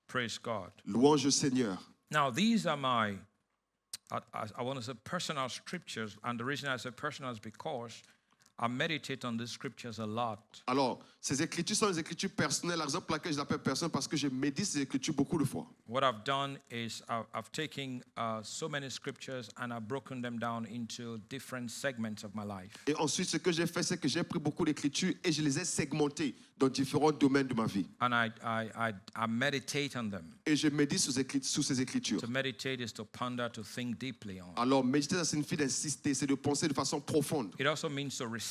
Praise God. Louange au Seigneur. Now, these are my, I want to say personal scriptures. And the reason I say personal is because I meditate on these scriptures a lot. Alors, ces écritures sont des écritures personnelles. La raison pour laquelle je l'appelle personnelle, parce que je médite ces écritures beaucoup de fois. What I've done is I've taken so many scriptures and I've broken them down into different segments of my life. Et ensuite, ce que j'ai fait, c'est que j'ai pris beaucoup d'écritures et je les ai segmentées dans différents domaines de ma vie. And I meditate on them. Et je médite sur ces écritures. To meditate is to ponder, to think deeply on. Alors, méditer, ça signifie d'insister, c'est de penser de façon profonde. It also means to recite.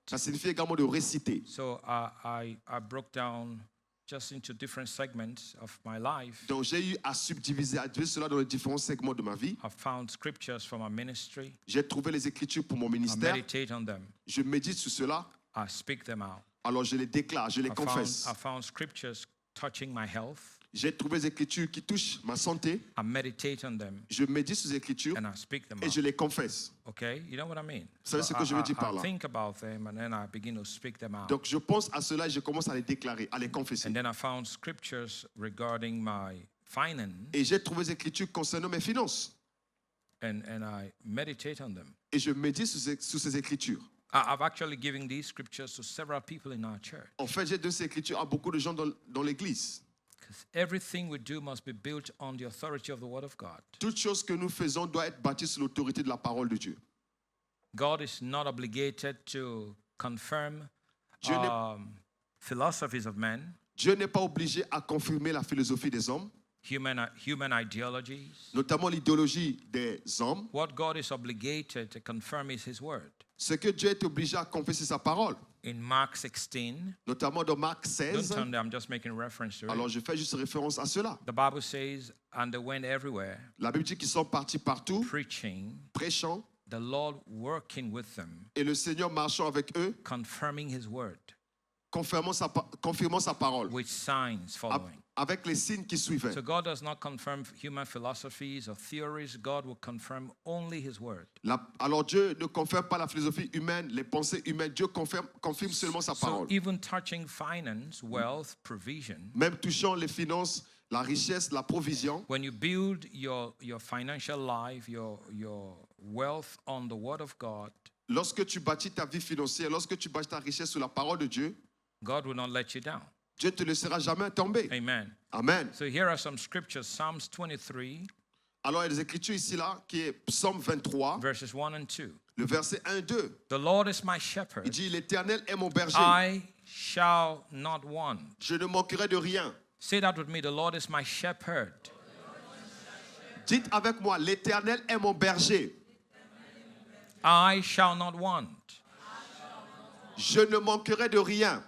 Ça signifie également de réciter. So I broke down just into different segments of my life. Donc, j'ai eu à subdiviser, à diviser cela dans les différents segments de ma vie. I found scriptures for my ministry. J'ai trouvé les écritures pour mon I ministère. meditate on them. Je médite sur cela. I speak them out. Alors, je les déclare, je les confesse. I found scriptures touching my health. J'ai trouvé les écritures qui touchent ma santé. I meditate on them. Je médite sur les écritures And I speak them et out. je les confesse. Okay, you know what I mean? Vous savez ce que je veux dire par là? I think about them and then I begin to speak them out. Donc, je pense à cela et je commence à les déclarer, à les confesser. And then I found scriptures regarding my finance. Et j'ai trouvé les écritures concernant mes finances. And I meditate on them. Et je médite sur ces écritures. I've actually given these scriptures to several people in our church. En fait, j'ai donné ces écritures à beaucoup de gens dans l'église. Because everything we do must be built on the authority of the Word of God. Toute chose que nous faisons doit être bâtie sur l'autorité de la parole de Dieu. God is not obligated to confirm Dieu n'est- philosophies of men, Dieu n'est pas obligé à confirmer la philosophie des hommes, human ideologies. notamment l'idéologie des hommes. What God is obligated to confirm is His Word. Ce que Dieu est obligé à confesser sa parole, In Mark 16, notamment dans Marc don't 16. turn there, I'm just making reference to it. Alors, je fais juste référence à cela. The Bible says, and they went everywhere, La Bible dit qu'ils sont partis partout, preaching, prêchant, the Lord working with them, et le Seigneur marchant avec eux, confirming His Word, confirmant sa parole, with signs following. avec les signes qui suivaient. So God does not confirm human philosophies or theories. God will confirm only His Word. Alors Dieu ne confirme pas la philosophie humaine, les pensées humaines. Dieu confirme seulement sa So parole. even touching finance, wealth, provision, Même touchant les finances, la richesse, la provision, when you build your financial life, your wealth on the Word of God, lorsque tu bâtis ta vie financière, lorsque tu bâtis ta richesse sur la parole de Dieu, God will not let you down. Dieu ne te laissera jamais tomber. Amen. Amen. So here are some scriptures. Psalms 23, Alors il y a des écritures ici là qui est Psaume 23, verses 1 and 2. le verset 1 et 2. The Lord is my Il shepherd. dit l'Éternel est mon berger. I shall not want. Je ne manquerai de rien. Say that with me. The Lord is my shepherd. Dites avec moi, l'Éternel est mon berger. I shall not want. Je ne manquerai de rien.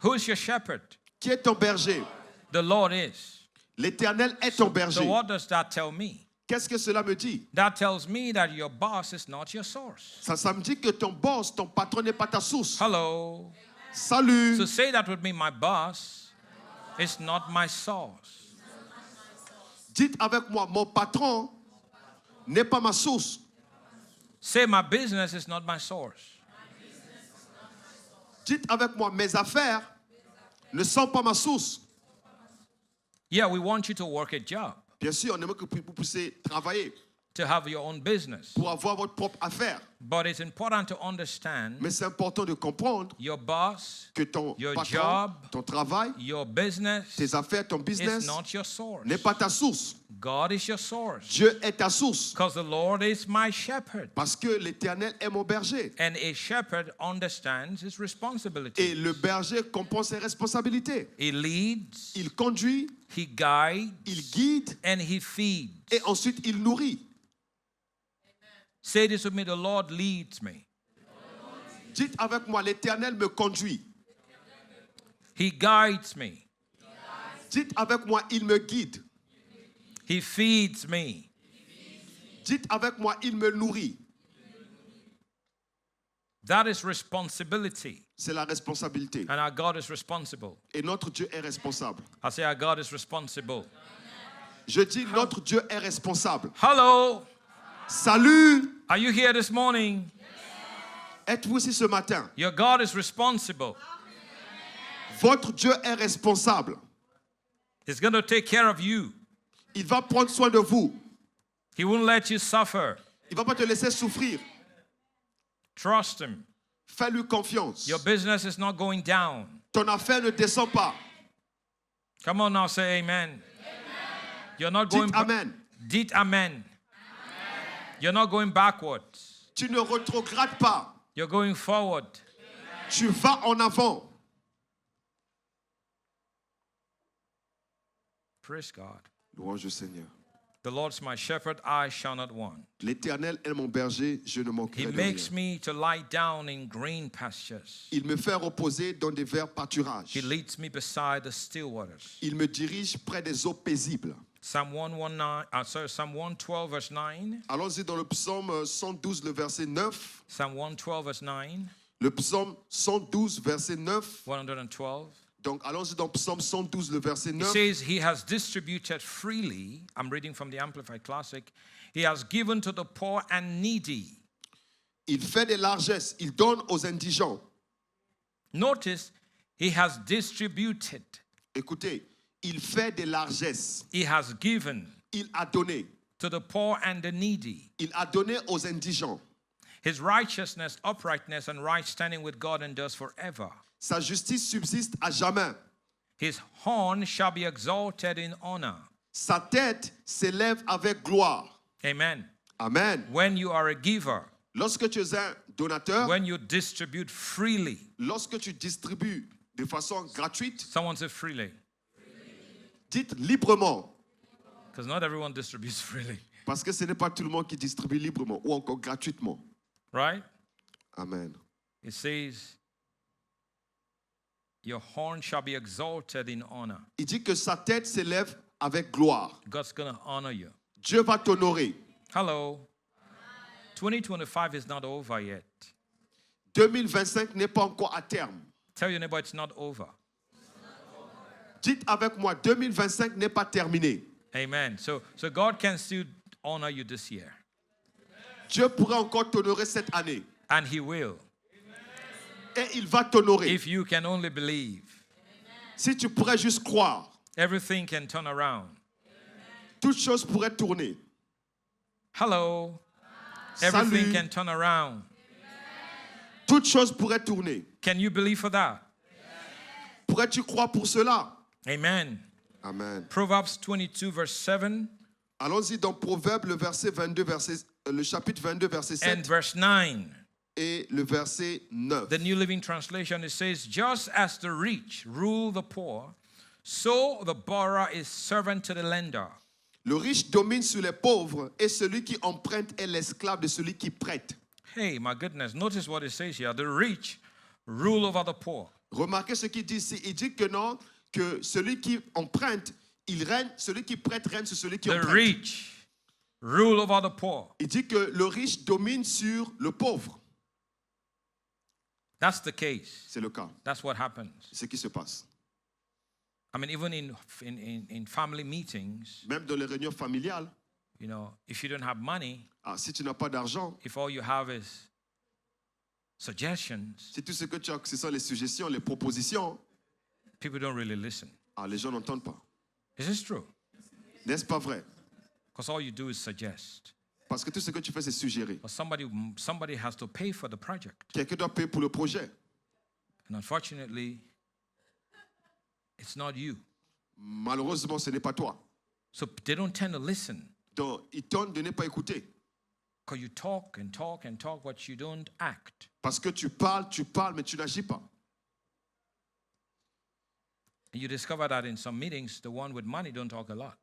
Who's your shepherd? Qui est ton berger? The Lord is. L'Éternel est ton So berger. what does that tell me? Qu'est-ce que cela me dit? That tells me that your boss is not your source. Ça me dit que ton boss, ton patron n'est pas ta source. Hello. Salut. So say that with me. My boss is not my source. Dites avec moi, mon patron n'est pas ma source. Say my business is not my source. Dites avec moi, mes affaires ne sont pas ma source. Yeah, we want you to work a job, Bien sûr, on aimerait que vous puissiez travailler to have your own business. pour avoir votre propre affaire. But it's important to understand Mais c'est important de comprendre your boss, que ton your patron, job, ton travail, your business tes affaires, ton is business not your source. n'est pas ta source. God is your source. Dieu est ta source. Because the Lord is my shepherd. Parce que l'Éternel est mon berger. And a shepherd understands his Et responsibility. le berger comprend ses responsabilités. He leads, Il conduit, he guides, il guide and he feeds. et ensuite il nourrit. Say this with me, the Lord leads me. Dites avec moi, l'Éternel me conduit. He guides me. Dites avec moi, il me guide. He feeds me. Dites avec moi, il me nourrit. That is responsibility. C'est la responsabilité. And our God is responsible. Et notre Dieu est responsable. I say our God is responsible. Je dis, notre Dieu est responsable. Hello. Salut! Are you here this morning? Êtes-vous ici ce matin? Your God is responsible. Votre Dieu est responsable. He's going to take care of you. Il va prendre soin de vous. He won't let you suffer. Il ne va pas te laisser souffrir. Trust him. Fais-lui confiance. Your business is not going down. Ton affaire ne descend pas. Come on now, say amen. You're not going Dites Amen. Dites amen. You're not going backwards. Tu ne rétrogrades pas. You're going forward. Tu vas en avant. Praise God. Louange au Seigneur. The Lord's my shepherd, I shall not want. L'Éternel est mon berger, je ne He manquerai de makes rien. me to lie down in green pastures. Il me fait reposer dans des verts pâturages. He leads me beside the still waters. Il me dirige près des eaux paisibles. Psalm 112, verse 9. Allons-y dans le psaume 112, le verset 9. Psalm 112, verse 9. Le psaume 112, verset 9. 112. Donc, allons-y dans psaume 112, le verset It 9. says, He has distributed freely. I'm reading from the Amplified Classic. He has given to the poor and needy. Il fait des largesses, il donne aux indigents. Notice, He has distributed. Écoutez, il fait des largesses, He has given il a donné. to the poor and the needy. Il a donné aux indigents. His righteousness, uprightness, and right standing with God endures forever. Sa justice subsiste à jamais. His horn shall be exalted in honor. Sa tête s'élève avec gloire. Amen. Amen. When you are a giver, Lorsque tu es un donateur, when you distribute freely, lorsque tu distribues de façon gratuite, someone say freely, dites librement. because not everyone distributes freely, Parce que ce n'est pas tout le monde qui distribue librement ou encore gratuitement. right? Amen. It says, your horn shall be exalted in honor. Il dit que sa tête s'élève avec gloire. God's going to honor you. Dieu va t'honorer. Hello. 2025 is not over yet. 2025 n'est pas encore à terme. Tell your neighbor it's not over. Dites avec moi, 2025 n'est pas terminé. Amen. So God can still honor you this year. Dieu pourrait encore t'honorer cette année. And He will. Et il va t'honorer. If you can only believe, Si tu pourrais juste croire, everything can turn around. toutes choses pourraient tourner. Hello. Everything Salut. can turn around. Toutes choses pourraient tourner. Can you believe for that? Pourrais-tu croire pour cela? Amen. Amen. Proverbs 22, verse 7 Allons-y dans Proverbe, le chapitre 22, verset 7 and verse 9. et le verset 9. The New Living Translation, it says, just as the rich rule the poor, so the borrower is servant to the lender. Le riche domine sur les pauvres et celui qui emprunte est l'esclave de celui qui prête. Hey, my goodness, notice what it says here. The rich rule over the poor. Remarquez ce qu'il dit ici. Il dit que non, que celui qui emprunte, il règne, celui qui prête règne sur celui qui The emprunte. rich rule over the poor. Il dit que le riche domine sur le pauvre. That's the case. C'est le cas. That's what happens. C'est ce qui se passe. I mean, even in family meetings, Même dans les réunions familiales, you know, if you don't have money, si tu n'as pas d'argent, if all you have is suggestions, si tout ce que tu as, ce sont les suggestions, les propositions, people don't really listen. les gens n'entendent pas. Is this true? N'est-ce pas vrai? Because all you do is suggest. Parce que tout ce que tu fais, c'est suggérer. But somebody has to pay for the project. Quelqu'un doit payer pour le projet. And unfortunately, it's not you. Malheureusement, ce n'est pas toi. So they don't tend to listen. Donc, ils tentent de ne pas écouter. Because you talk and talk and talk, but you don't act. Parce que tu parles, mais tu n'agis pas. And you discover that in some meetings, the one with money don't talk a lot.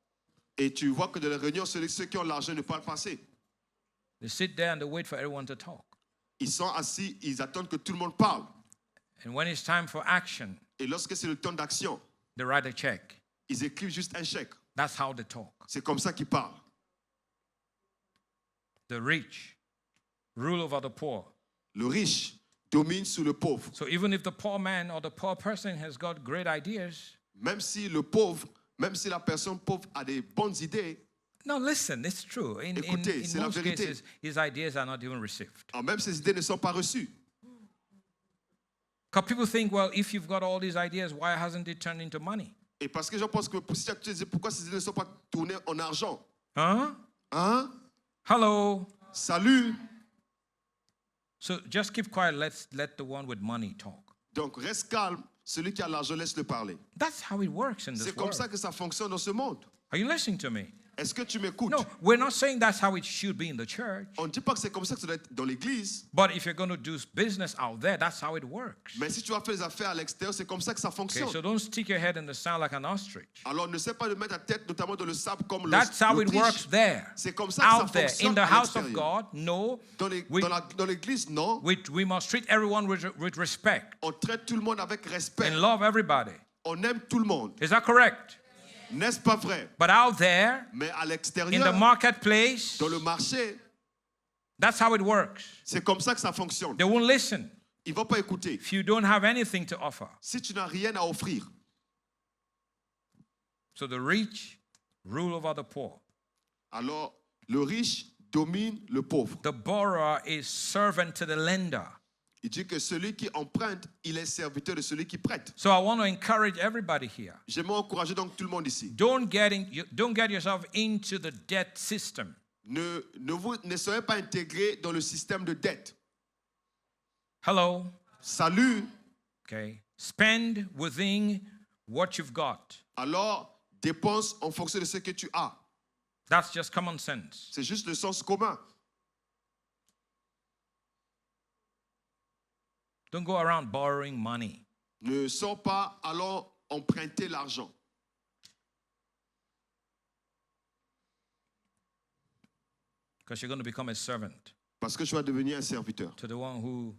Et tu vois que dans les réunions, ceux qui ont l'argent ne parlent pas assez. They sit there and they wait for everyone to talk. Ils sont assis, ils attendent que tout le monde parle. And when it's time for action, Et lorsque c'est le temps d'action, they write a check. ils écrivent juste un chèque. That's how they talk. C'est comme ça qu'ils parlent. The rich rule over the poor. Le riche domine sur le pauvre. So even if the poor man or the poor person has got great ideas, Même si le pauvre, même si la personne pauvre a des bonnes idées, no, listen, it's true. In Écoutez, c'est la most vérité. cases, his ideas are not even received. même ces idées ne sont pas reçues. Because people think, well, if you've got all these ideas, why hasn't it turned into money? Et parce que je pense que si tu te dis pourquoi ces idées ne sont pas tournées en argent. Huh? Hein? Hello. Salut. So just keep quiet. Let the one with money talk. Donc reste calme. Celui qui a l'argent, laisse-le parler. That's how it works in this C'est comme world. ça que ça fonctionne dans ce monde. Are you listening to me? Est-ce que tu m'écoutes? No, we're not saying that's how it should be in the church. On ne dit pas que c'est comme ça que ça doit être dans l'église. But if you're going to do business out there, that's how it works. Mais si tu vas faire les affaires à l'extérieur, c'est comme ça que ça Okay, fonctionne. so don't stick your head in the sand like an ostrich. Alors ne sais pas de mettre ta tête notamment dans le sable comme That's how it l'autriche. works there. C'est comme ça que ça Out there, in fonctionne the à house of l'extérieur. God, no. Dans dans l'église, non. We must treat everyone with respect On traite tout le monde avec respect. and love everybody. On aime tout le monde. Is that correct? N'est-ce pas vrai? But out there, Mais à in l'extérieur, the marketplace, dans le marché, that's how it works. c'est comme ça que ça fonctionne. They won't listen Ils ne vont pas écouter. if you don't have anything to offer. Si tu n'as rien à offrir. So the rich rule over the poor. Alors, le riche domine le pauvre. The borrower is servant to the lender. Il dit que celui qui emprunte, il est serviteur de celui qui prête. So I want to encourage everybody here. J'aimerais encourager donc tout le monde ici. Don't get yourself into the debt system. Ne soyez pas intégrés dans le système de dette. Hello. Salut. Okay. Spend within what you've got. Alors, dépense en fonction de ce que tu as. That's just common sense. C'est juste le sens commun. Don't go around borrowing money. Ne sors pas, alors emprunter l'argent. Because you're going to become a servant Parce que tu vas devenir un serviteur to the one who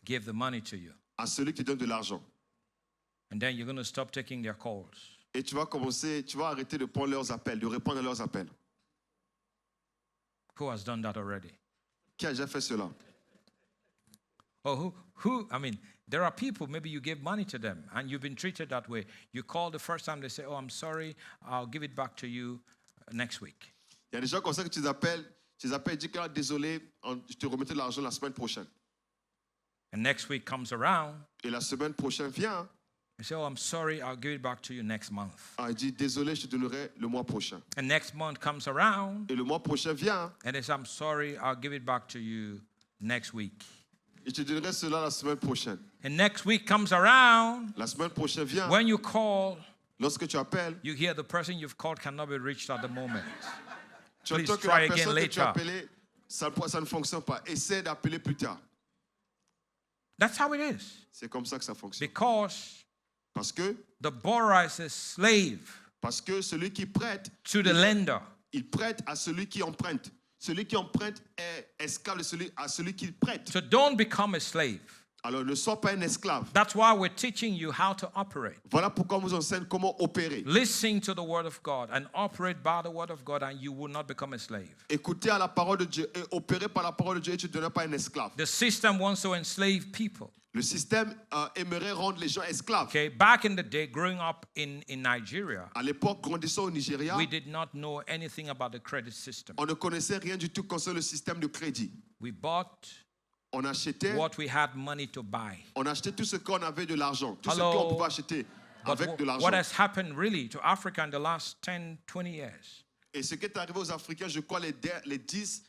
gave the money to you. à celui qui donne de l'argent. And then you're going to stop taking their calls. Et tu vas arrêter de prendre leurs appels, de répondre à leurs appels. Who has done that already? Qui a déjà fait cela? Oh, I mean, there are people, maybe you gave money to them and you've been treated that way. You call the first time, they say, oh, I'm sorry, I'll give it back to you next week. Il y a des gens comme ça que tu les appelles, ils disent que désolé, je te remettrai l'argent la semaine prochaine. And next week comes around, Et la semaine prochaine vient, they say, oh, I'm sorry, I'll give it back to you next month. il dit désolé, je te donnerai le mois prochain. And next month comes around, Et le mois prochain vient, and they say, I'm sorry, I'll give it back to you next week. et je te donnerai cela la semaine prochaine. And next week comes around, La semaine prochaine vient, when you call, lorsque tu appelles, you hear the person you've called cannot be reached at the moment. tu Please entends que try la again personne que tu as later. appelée, ça ne fonctionne pas. Essaie d'appeler plus tard. That's how it is. C'est comme ça que ça fonctionne. Because Parce que the borrower is a slave celui qui prête, to the lender. il prête à celui qui emprunte. Celui qui emprunte est esclave à celui qui prête. So don't become a slave. Alors ne sois pas un esclave. That's why we're teaching you how to operate. Voilà pourquoi on vous enseigne comment opérer. Listen to the word of God and operate by the word of God, and you will not become a slave. Écoutez à la parole de Dieu et opérer par la parole de Dieu et tu ne deviens pas un esclave. The system wants to enslave people. Le système aimerait rendre les gens esclaves. Okay, back in the day, growing up in Nigeria, À l'époque, grandissant au Nigeria, we did not know anything about the credit system. on ne connaissait rien du tout concernant le système de crédit. We bought On achetait, what we had money to buy. tout ce qu'on avait de l'argent, tout ce Hello. qu'on pouvait acheter But avec de l'argent. what has happened really to Africa in the last 10, 20 years? Et ce qui est arrivé aux Africains, je crois, les 10,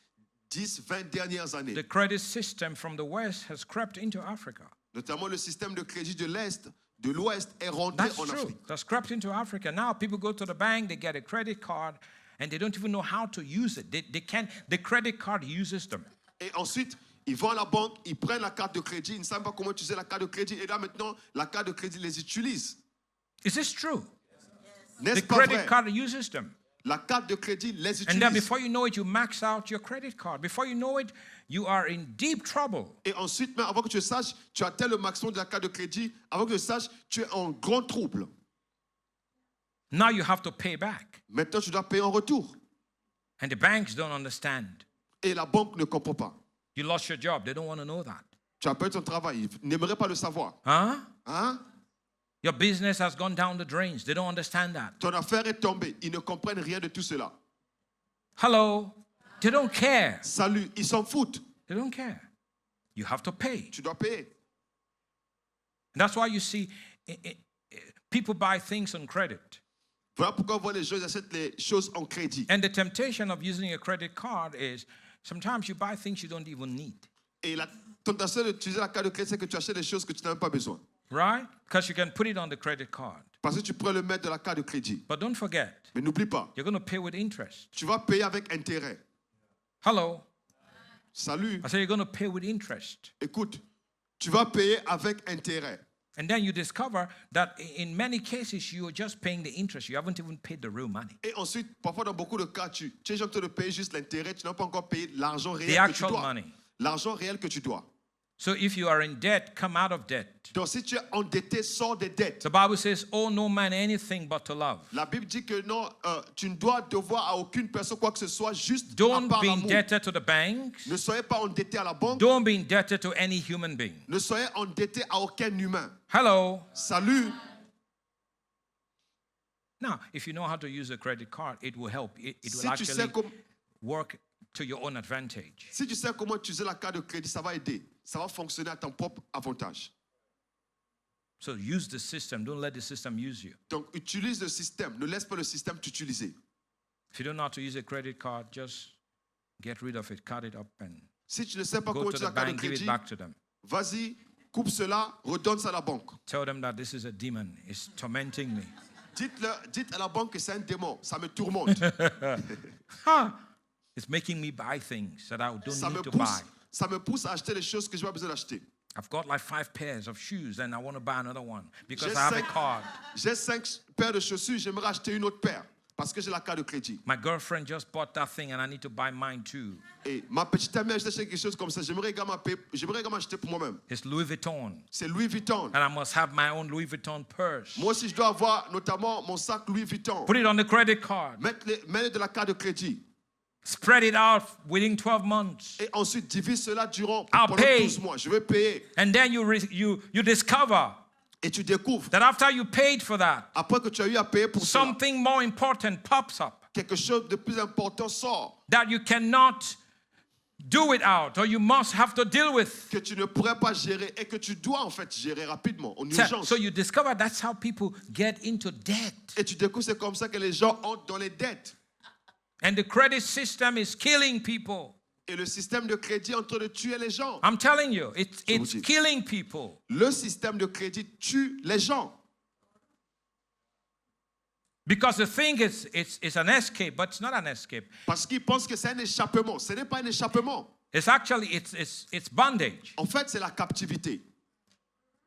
20 dernières années, The credit system from the West has crept into Africa. notamment le système de crédit de l'Est, de l'Ouest, est rentré That's en true. Afrique. That's crept into Africa. Now people go to the bank, they get a credit card, and they don't even know how to use it. They can't. The credit card uses them. Et ensuite, ils vont à la banque, ils prennent la carte de crédit, ils ne savent pas comment utiliser la carte de crédit. Et là, maintenant, la carte de crédit les utilise. Is this true? N'est-ce The pas credit vrai? card uses them. La carte de crédit les And then utilise. before you know it, you max out your credit card. Before you know it, you are in deep trouble. Et ensuite, même avant que tu le saches, tu atteins le maximum de la carte de crédit. Avant que tu le saches, tu es en grand trouble. Now you have to pay back. Maintenant, tu dois payer en retour. And the banks don't understand. Et la banque ne comprend pas. You lost your job. They don't want to know that. Tu as perdu ton travail. Ils n'aimeraient pas le savoir. Huh? Hein? Your business has gone down the drains. They don't understand that. Ton affaire est tombée. Ils ne comprennent rien de tout cela. Hello? They don't care. Salut, ils s'en foutent. They don't care. You have to pay. Tu dois payer. And that's why you see people buy things on credit. Voilà pourquoi on voit les gens ils achètent les choses en crédit. And the temptation of using a credit card is sometimes you buy things you don't even need. Et la tentation d'utiliser la carte de crédit, c'est que tu achètes des choses que tu n'as même pas besoin. Right? Because you can put it on the credit card. Parce que tu pourrais le mettre dans la carte de crédit. But don't forget, Mais n'oublie pas, you're going to pay with interest. tu vas payer avec intérêt. Hello? Salut, I say you're going to pay with interest. écoute, tu vas payer avec intérêt. And then you discover that in many cases you are just paying the interest. You haven't even paid the real money. Et ensuite, parfois dans beaucoup de cas, tu es en train de payer juste l'intérêt, tu n'as pas encore payé l'argent réel The que tu actual dois. money. L'argent réel que tu dois. So if you are in debt, come out of debt. Donc si tu es endetté, sors des dettes. The Bible says, owe no man anything but to love. La Bible dit que non, tu ne dois devoir à aucune personne quoi que ce soit, juste à Don't part be l'amour. indebted to the banks. Ne soyez pas endetté à la banque, Don't be indebted to any human being. ne soyez endetté à aucun humain. Hello? Salut. Now, if you know how to use a credit card, it will help. It will Si tu sais actually comme- work to your own advantage. Si tu sais comment utiliser la carte de crédit, ça va aider. Ça va fonctionner à ton propre avantage. So use the system. Don't let the system use you. Donc utilise le système. Ne laisse pas le système t'utiliser. If you don't know how to use a credit card, just get rid of it, cut it up, and Si tu ne sais pas go comment to utiliser the la carte de bank, give it crédit, back to them. vas-y, coupe cela, redonne ça à la banque. Tell them that this is a demon. It's tormenting me. Dites à la banque que c'est un démon. Ça me tourmente. It's making me buy things that I don't ça need to me buy. pousse à acheter les choses que je n'ai pas besoin d'acheter. I've got like 5 pairs of shoes and I want to buy another one because J'ai I have a cinq- card. J'ai 5 paires de chaussures, j'aimerais acheter une autre paire parce que j'ai la carte de crédit. My girlfriend just bought that thing and I need to buy mine too. Et ma petite amie a acheté quelque chose comme ça, j'aimerais également acheter pour moi-même. It's Louis Vuitton. C'est Louis Vuitton. And I must have my own Louis Vuitton purse. Moi aussi, je dois avoir notamment mon sac Louis Vuitton. Put it on the credit card. Mets de la carte de crédit. Spread it out within 12 months. Et ensuite, divise cela I'll pendant pay. 12 mois. Je vais payer. And then you discover Et tu découvres, that after you paid for that, après que tu as eu à payer pour cela, something more important pops up quelque chose de plus important sort that you cannot do without or you must have to deal with. que tu ne pourrais pas gérer et que tu dois en fait gérer rapidement, en urgence. So you discover that's how people get into debt. Et tu découvres c'est comme ça que les gens entrent dans les dettes. And the credit system is killing people. Et le système de crédit est en train de tuer les gens. I'm telling you, it's vous dis. killing people. Le système de crédit tue les gens. Because the thing is, it's an escape, but it's not an escape. Parce qu'ils pensent que c'est un échappement. Ce n'est pas un échappement. It's actually, it's bondage. En fait, c'est la captivité.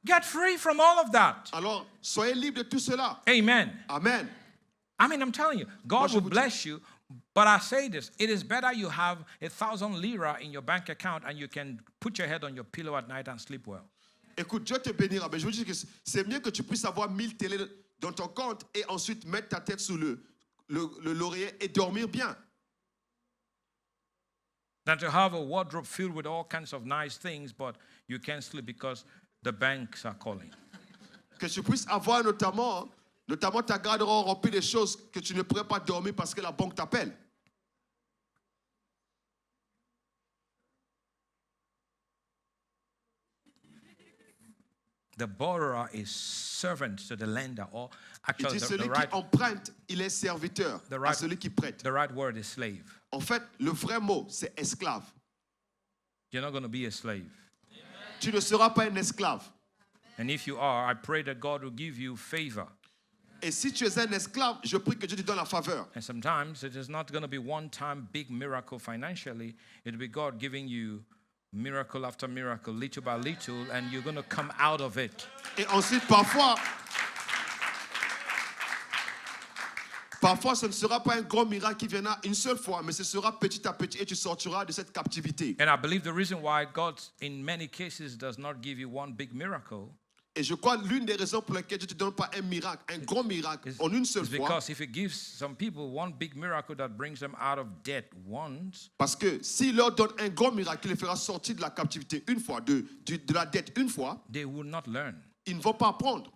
Get free from all of that. Alors, soyez libres de tout cela. Amen. Amen. I mean, I'm telling you, God je will vous dis. bless you. But I say this, it is better you have 1,000 lira in your bank account and you can put your head on your pillow at night and sleep well. Écoute, Dieu te bénira. Mais je vous dis que c'est mieux que tu puisses avoir 1000 télé dans ton compte et ensuite mettre ta tête sous l'oreiller et dormir bien. Than to have a wardrobe filled with all kinds of nice things, but you can't sleep because the banks are calling. Que tu puisses avoir notamment ta garde-robe remplie de choses que tu ne pourrais pas dormir parce que la banque t'appelle. The borrower is servant to the lender, or Il actually dit celui the right, qui emprunte, il est serviteur The à right- celui qui prête. the right word is slave. En fait, le vrai mot, c'est esclave. You're not going to be a slave. Tu ne seras pas un esclave. And if you are, I pray that God will give you favor. Et si tu es un esclave, je prie que Dieu te donne la faveur. And sometimes it is not going to be one-time big miracle financially. It'll be God giving you miracle after miracle, little by little, and you're going to come out of it. Et ensuite, parfois, ce ne sera pas un grand miracle qui viendra une seule fois, mais ce sera petit à petit et tu sortiras de cette captivité. And I believe the reason why God, in many cases, does not give you one big miracle Et je crois l'une des raisons pour lesquelles Dieu ne te donne pas un miracle, un grand miracle, en une seule is fois, because if He gives some people one big miracle that brings them out of debt once, parce que s'il leur donne un grand miracle qui les fera sortir de la captivité une fois, de la dette une fois, they will not learn. ils ne vont pas apprendre.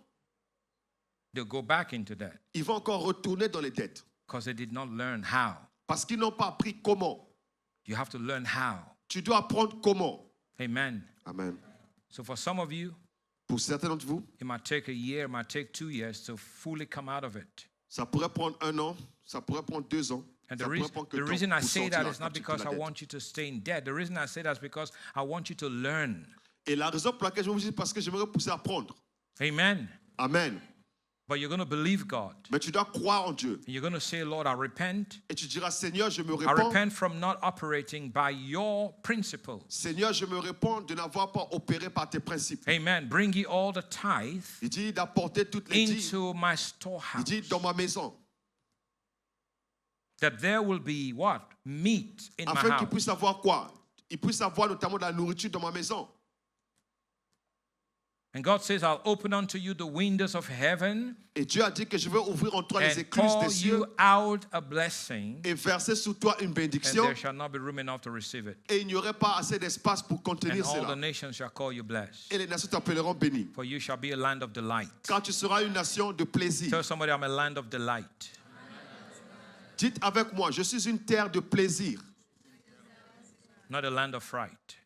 They'll go back into debt Ils vont encore retourner dans les dettes because they did not learn how. parce qu'ils n'ont pas appris comment. You have to learn how. Tu dois apprendre comment. Amen. Amen. So for some of you, Pour certains d'entre vous, it might take a year, it might take 2 years to fully come out of it. ça pourrait prendre 1 an, ça pourrait prendre 2 ans. And Ça the pourrait reason, prendre que the temps reason I pour say sortir that is not de because la I dette. want you to stay in debt. The reason I say that is because I want you to learn. Et la raison pour laquelle je vous dis, parce que j'aimerais pousser à apprendre. Amen. Amen. But you're going to believe God. Mais tu dois croire en Dieu. And you're going to say, Lord, I repent. Et tu diras, Seigneur, je me I répands. repent from not operating by your principles. Seigneur, je me répands de n'avoir pas opéré par tes principes. Amen. Bring ye all the tithe Il dit d'apporter toutes les dîmes. into my Il storehouse. dit dans ma maison. That there will be what? Meat in my Afin qu'il house. puisse avoir quoi? Il puisse avoir notamment de la nourriture dans ma maison. And God says, I'll open unto you the windows of heaven Et Dieu a dit que je vais ouvrir en toi les and écluses pour des cieux you out a blessing, et verser sur toi une and bénédiction. there shall not be room enough to receive it. Et il n'y aurait pas assez d'espace pour And contenir all the cela. nations shall call you blessed. Et les nations t'appelleront béni. For you shall be a land of delight. Quand tu seras une nation de plaisir. Tell somebody I'm a land of delight. Dites avec moi, je suis une terre de plaisir Not a land of fright.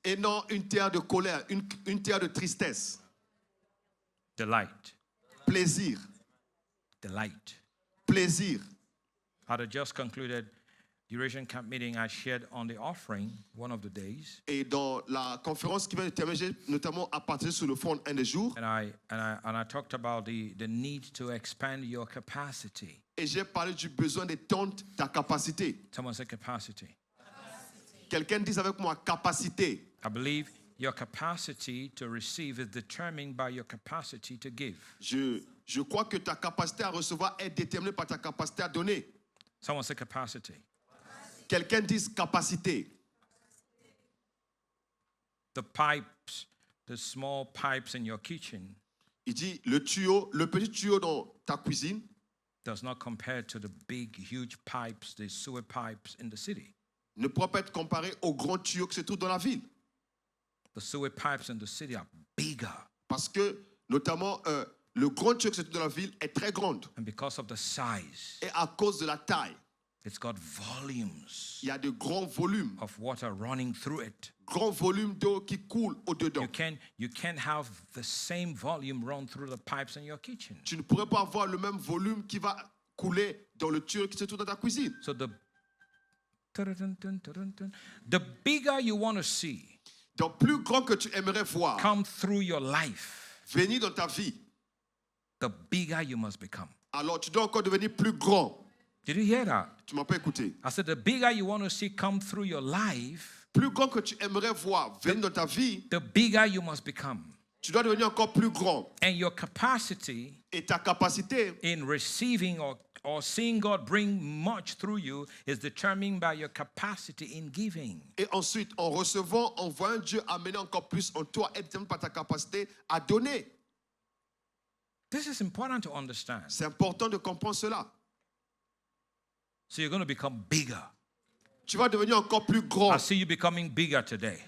et non une terre de colère, une terre de tristesse. Delight. Plaisir, Delight. plaisir. I had just concluded the Eurasian Camp meeting I shared on the offering one of the days. Et dans la conférence qui vient de terminer, j'ai notamment à partir sur le fond un des jours, And I talked about the need to expand your capacity. et j'ai parlé du besoin d'étendre ta capacité. Someone say capacity. Quelqu'un dise avec moi capacité. I believe your capacity to receive is determined by your capacity to give. Je crois que ta capacité à recevoir est déterminée par ta capacité à donner. Someone say capacity. Quelqu'un dise capacité. The pipes, the small pipes in your kitchen Il dit le tuyau, le petit tuyau dans ta cuisine does not compare to the big, huge pipes, the sewer pipes in the city. ne pourra pas être comparé au grand tuyau qui se trouve dans la ville. The sewer pipes in the city are bigger. Parce que, notamment, le grand tuyau qui se trouve dans la ville est très grand. And because of the size, Et à cause de la taille, it's got volumes il y a de grands volumes. of water running through it. Grands volumes d'eau qui coulent au-dedans. You can't have the same volume run through the pipes in your kitchen. Tu ne pourrais pas avoir le même volume qui va couler dans le tuyau qui se trouve dans ta cuisine. So the bigger you want to see Donc, plus grand que tu aimerais voir come through your life, venir dans ta vie, the bigger you must become. alors tu dois encore devenir plus grand. Did you hear that? Tu m'as pas écouté. I said the bigger you want to see come through your life, Plus grand que tu aimerais voir venir dans ta vie, the bigger you must become. tu dois devenir encore plus grand. And your capacity Et ta capacité in receiving or seeing God bring much through you is determined by your capacity in giving. et ensuite en recevant, en voyant Dieu amener encore plus en toi, est déterminé par ta capacité à donner. This is important to understand. C'est important de comprendre cela. So you're going to become bigger. Tu vas devenir encore plus grand. I see you becoming bigger today.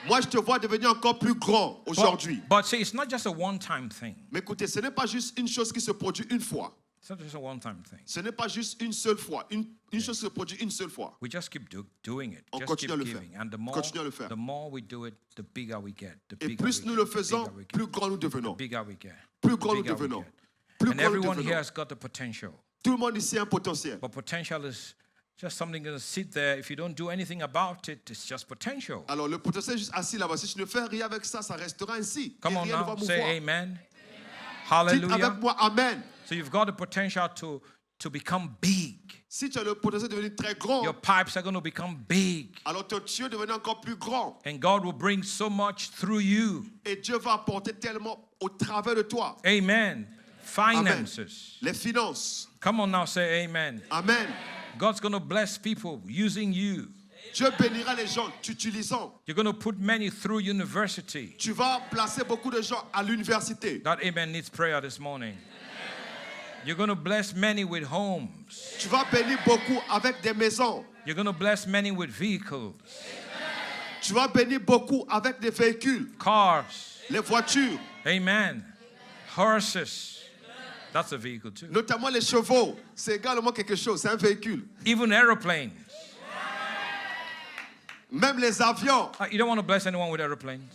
Moi, je te vois devenir encore plus grand aujourd'hui. But see, it's not just a one-time thing. Mais écoutez, ce n'est pas juste une chose qui se produit une fois. It's not just a one-time thing. Ce n'est pas juste une seule fois. Une chose qui se produit une seule fois. We just keep doing it. On Just continue à keep le faire. giving. And Continue à le faire. the more we do it, the bigger we get. The Et bigger plus we nous get, le the faisons, bigger we get, plus grand nous devenons. the bigger we get. Plus grand nous bigger we devenons. get. Plus And grand nous everyone here devenons. has got the potential. Tout le monde ici a un potentiel. But potential is just something going to sit there. If you don't do anything about it, it's just potential. Alors le potentiel est juste assis là-bas. Si tu ne fais rien avec ça, ça restera ainsi. Come Et on rien ne va now, say mouvoir. amen. Dites Hallelujah. avec moi Amen. So you've got the potential to become big. Si tu as le potentiel de devenir très grand, Your pipes are going to become big. alors ton tuyau devenir encore plus grand. And God will bring so much through you. Et Dieu va apporter tellement au travers de toi. Amen. Amen. Finances. Les finances. Come on now, say amen. Amen. God's going to bless people using you. Dieu bénira les gens t'utilisant. You're going to put many through university. Tu vas placer beaucoup de gens à l'université. That amen needs prayer this morning. You're going to bless many with homes. Tu vas bénir beaucoup avec des maisons. You're going to bless many with vehicles, Tu vas bénir beaucoup avec des véhicules, cars. les voitures, Amen. Horses. That's a vehicle too. notamment les chevaux. C'est également quelque chose, c'est un véhicule. Even aeroplanes. Même les avions. You don't want to bless anyone with aeroplanes.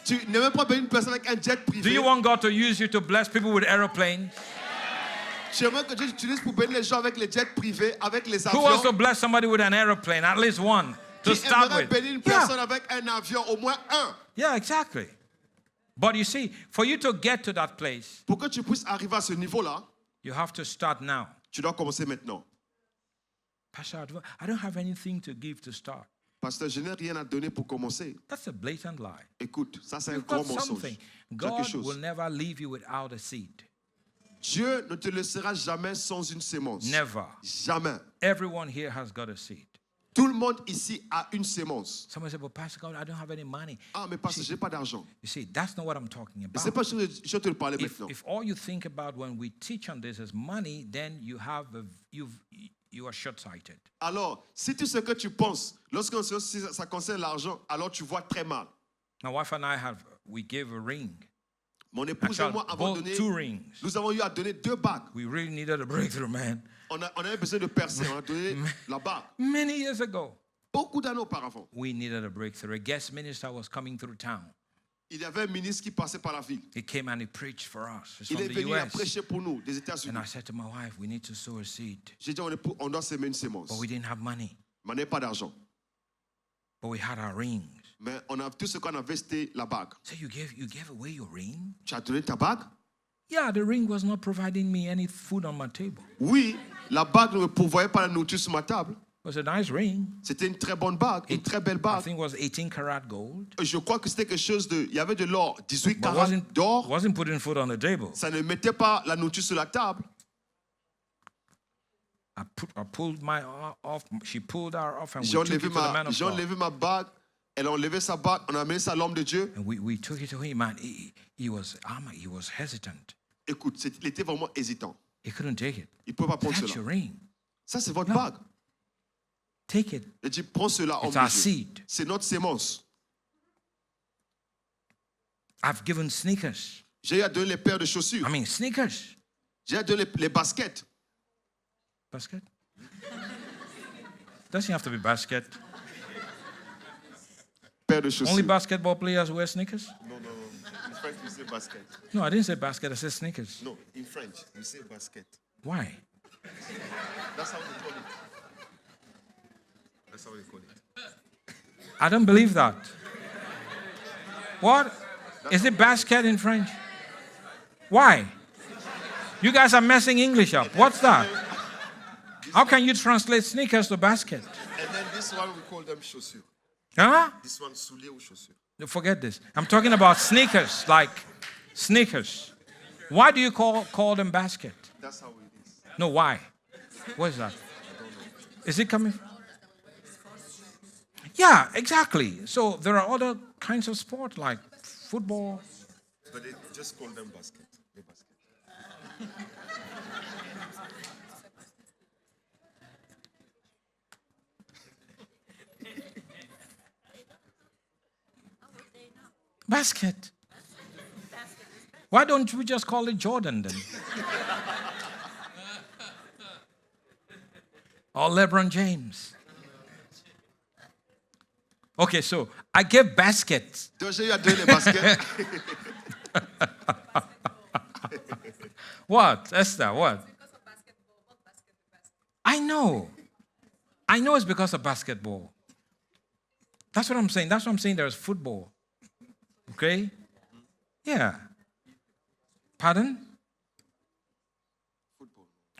Tu n'es même pas béni une personne avec un jet Do privé. you want God to use you to bless people with aeroplanes? J'aimerais que Dieu t'utilise pour bénir les gens avec les jets privés, avec les Who wants to avions. bless somebody with an airplane? At least one to Qui start aimerait with. bénir une personne avec un avion, au moins un. Yeah, exactly. But you see, for you to get to that place, Pour que tu puisses arriver à ce niveau-là, you have to start now. tu dois commencer maintenant. Pastor, I don't have anything to give to start. Pasteur, je n'ai rien à donner pour commencer. That's a blatant lie. Écoute, ça c'est un You've gros got mensonge. something. Tu as God quelque will chose. never leave you without a seed. Dieu ne te laissera jamais sans une sémence. Never. Jamais. Everyone here has got a seed. Tout le monde ici a une sémence. Somebody said, but Pastor God, I don't have any money. Ah, mais parce que je n'ai pas d'argent. You see, that's not what I'm talking C'est about. pas ce que je vais te le parler If, maintenant. if all you think about when we teach on this is money, then you are short-sighted. Alors, si tout ce que tu penses, lorsque ça concerne l'argent, alors tu vois très mal. My wife and I we gave a ring. Mon épouse et Actually, moi avons both donné, two rings. nous avons eu à donner 2 bagues. We really needed a breakthrough, man. On avait besoin de percer, on a donné la bague. Many years ago, Beaucoup d'années auparavant, we needed a breakthrough. A guest minister was coming through town. il y avait un ministre qui passait par la ville. He came and he preached for us. He's Il from est the venu à US. prêcher pour nous, des États-Unis. And I said to my wife, we need to sow a seed. J'ai dit, on doit s'aimer une sémence. But we didn't have money. Mais on n'avait pas d'argent. But we had our rings. Mais on a tout ce qu'on avait, c'était la bague. So you gave away your ring? Tu as donné ta bague? Yeah, the ring was not providing me any food on my table. Oui, la bague ne me pourvoyait pas la nourriture sur ma table. It was a nice ring. C'était une très bonne bague, une très belle I bague. think it was 18 karat gold. Je crois que c'était quelque chose de... Il y avait de l'or, 18 But carats d'or. wasn't putting food on the table. Ça ne mettait pas la nourriture sur la table. I pulled my off. She pulled her off, and we J'ai took it to the man of God. enlevé ma bague. Elle a enlevé sa bague. On a amené ça à l'homme de Dieu. And we took it to him, and he was hesitant. Écoute, il était vraiment hésitant. He couldn't take it. Il ne pouvait pas prendre That's cela. your ring. Ça, c'est votre No. bague. Take it. Il dit, prends cela, homme It's de our Dieu. seed. C'est notre sémence. I've given sneakers. J'ai eu à donner les paires de chaussures. I mean, sneakers. J'ai eu à donner les baskets. Basket? Doesn't have to be basket. Paires de chaussures. Only basketball players wear sneakers? Non, non, non. In French, we say basket. No, I didn't say basket. I said sneakers. No, in French, we say basket. Why? That's how they call it. That's how they call it. I don't believe that. What? Is it basket in French? Why? You guys are messing English up. What's that? How can you translate sneakers to basket? And then this one, we call them chaussures. Huh? This one, souliers ou chaussures. Forget this. I'm talking about sneakers, like sneakers. Why do you call them basket? That's how it is. No, why? What is that? Is it coming? Yeah, exactly. So there are other kinds of sport like football. But they just call them basket. The basket. Basket. Why don't we just call it Jordan then? Or LeBron James. Okay, so I gave baskets. Donc j'ai eu à donner les baskets. What? Esther, what? I know. I know it's because of basketball. That's what I'm saying. That's what I'm saying. There's football. Okay? Yeah. Pardon?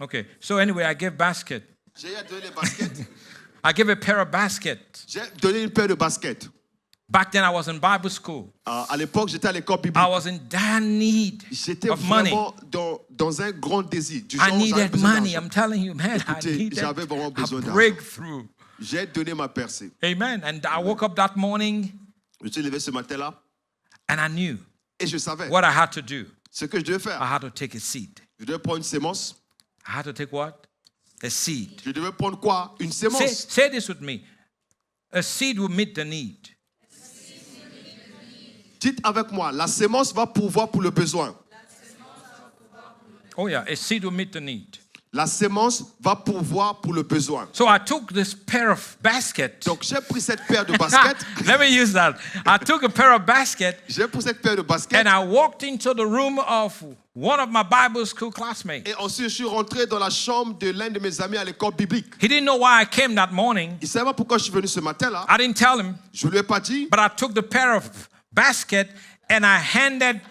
Okay. So anyway, I gave basket. J'ai eu à donner les baskets. I gave a pair of baskets. J'ai donné une paire de baskets. Back then I was in Bible school. À l'époque, j'étais à l'école I biblique. was in dire need J'étais of money. vraiment dans un grand désir. Du I genre, j'avais needed besoin money. d'argent. I'm telling you, man, I Écoutez, needed j'avais vraiment besoin a d'argent. breakthrough. J'ai donné ma percée. Amen. And I woke up that morning Je suis levé ce matin-là and I knew et je savais what I had to do. ce que je devais I faire. had to take a seed. Je devais prendre une sémence. I had to take what? A seed. Je devais prendre quoi? Une sémence. Say this with me. A seed will meet the need. Dites avec moi, la sémence va pourvoir pour le besoin. Oh yeah, a seed will meet the need. La sémence va pourvoir pour le besoin. So I took this pair of baskets. Donc j'ai pris cette paire de baskets. Let me use that. I took a pair of baskets J'ai pris cette paire de baskets. and I walked into the room of one of my Bible school classmates. Et ensuite, je suis rentré dans la chambre de l'un de mes amis à l'école biblique. He didn't know why I came that morning. Il ne savait pas pourquoi je suis venu ce matin-là. I didn't tell him, Je ne lui ai pas dit. but I took the pair of baskets and I handed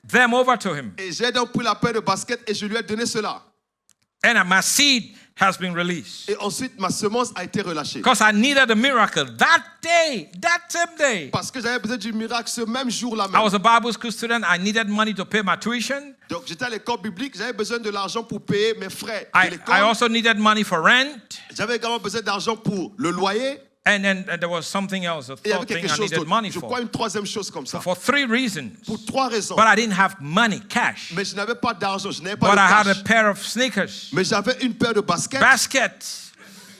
them over to him. Et j'ai donc pris la paire de baskets et je lui ai donné cela. And my seed has been released. Et ensuite, ma semence a été relâchée. Because I needed a miracle that day, that same day. Parce que j'avais besoin du miracle ce même jour-là I même. was a Bible school student. I needed money to pay my tuition. Donc j'étais à l'école biblique, j'avais besoin de l'argent pour payer mes frais de I l'école. also needed money for rent. J'avais également besoin d'argent pour le loyer. And then there was something else, a Et il y avait third thing quelque I chose needed d'autre. money Je crois for. une troisième chose comme ça. For 3 reasons. Pour 3 raisons. But I didn't have money, cash. Mais je n'avais pas d'argent, je n'avais pas But de I had a cash. pair of sneakers. Mais j'avais une paire de baskets. Baskets.